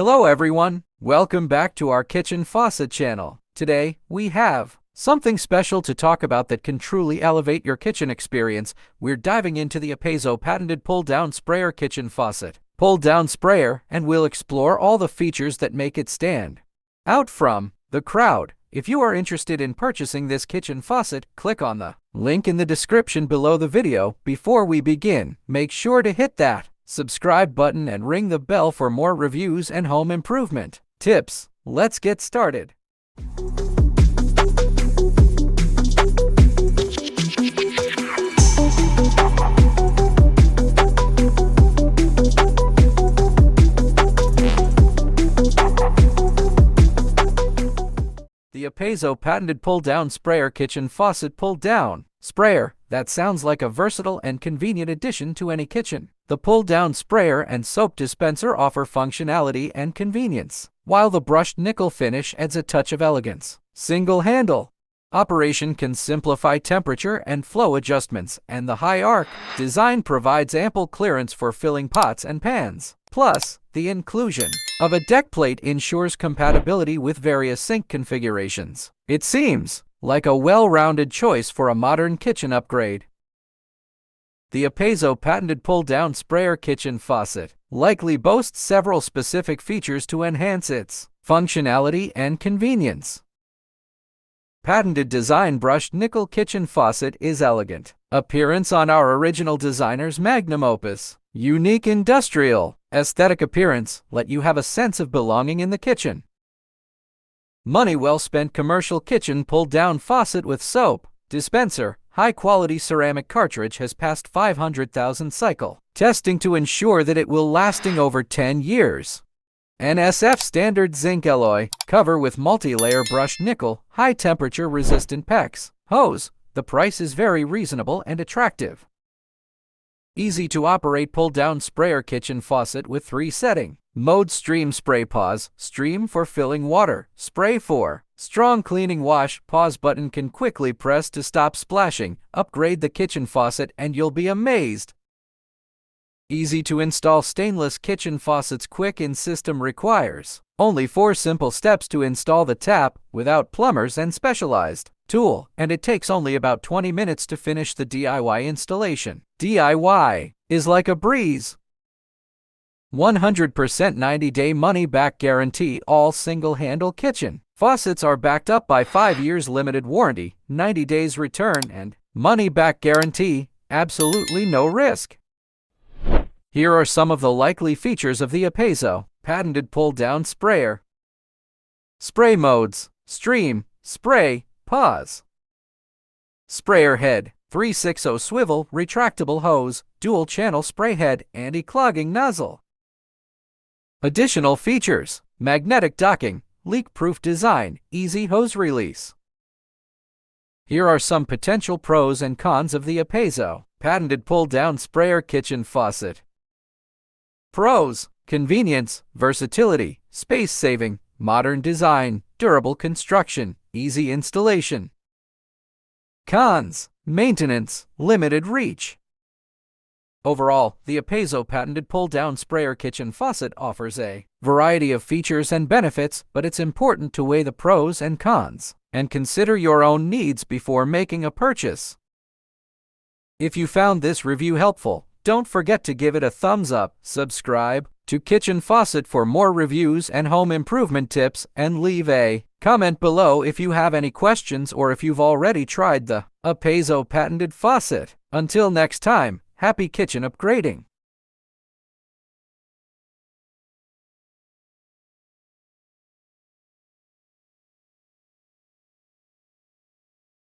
Hello everyone, welcome back to our kitchen faucet channel. Today, we have something special to talk about that can truly elevate your kitchen experience. We're diving into the APPASO patented pull-down sprayer kitchen faucet. Pull-down sprayer, and we'll explore all the features that make it stand out from the crowd. If you are interested in purchasing this kitchen faucet, click on the link in the description below the video. Before we begin, make sure to hit that subscribe button and ring the bell for more reviews and home improvement tips. Let's get started. The APPASO patented pull-down sprayer kitchen faucet pull-down sprayer. That sounds like a versatile and convenient addition to any kitchen. The pull-down sprayer and soap dispenser offer functionality and convenience, while the brushed nickel finish adds a touch of elegance. Single handle operation can simplify temperature and flow adjustments, and the high arc design provides ample clearance for filling pots and pans. Plus, the inclusion of a deck plate ensures compatibility with various sink configurations. It seems like a well-rounded choice for a modern kitchen upgrade. The APPASO patented pull-down sprayer kitchen faucet likely boasts several specific features to enhance its functionality and convenience. Patented design brushed nickel kitchen faucet is elegant. Appearance on our original designer's magnum opus. Unique industrial aesthetic appearance let you have a sense of belonging in the kitchen. Money well spent commercial kitchen pull-down faucet with soap dispenser. High-quality ceramic cartridge has passed 500,000 cycle testing to ensure that it will lasting over 10 years. NSF standard zinc alloy cover with multi-layer brushed nickel, high-temperature resistant PEX hose. The price is very reasonable and attractive. Easy to operate pull-down sprayer kitchen faucet with 3 setting mode: stream, spray, pause. Stream for filling water, spray for strong cleaning, wash. Pause button can quickly press to stop splashing. Upgrade the kitchen faucet and you'll be amazed. Easy to install stainless kitchen faucets. Quick in system requires only 4 simple steps to install the tap without plumbers and specialized tool, and it takes only about 20 minutes to finish the DIY installation. DIY is like a breeze. 100% 90-day money-back guarantee. All single-handle kitchen faucets are backed up by 5 years limited warranty, 90 days return, and money-back guarantee. Absolutely no risk. Here are some of the likely features of the APPASO patented pull-down sprayer. Spray modes: stream, spray, pause. Sprayer head: 360 swivel retractable hose, dual channel spray head, anti-clogging nozzle. Additional features: magnetic docking, leak-proof design, easy hose release. Here are some potential pros and cons of the APPASO patented pull-down sprayer kitchen faucet. Pros: convenience, versatility, space saving, modern design, durable construction, easy installation. Cons: maintenance, limited reach. Overall, the APPASO patented pull-down sprayer kitchen faucet offers a variety of features and benefits, but it's important to weigh the pros and cons and consider your own needs before making a purchase. If you found this review helpful, don't forget to give it a thumbs up, subscribe to Kitchen Faucet for more reviews and home improvement tips, and leave a comment below if you have any questions or if you've already tried the APPASO patented faucet. Until next time, happy kitchen upgrading!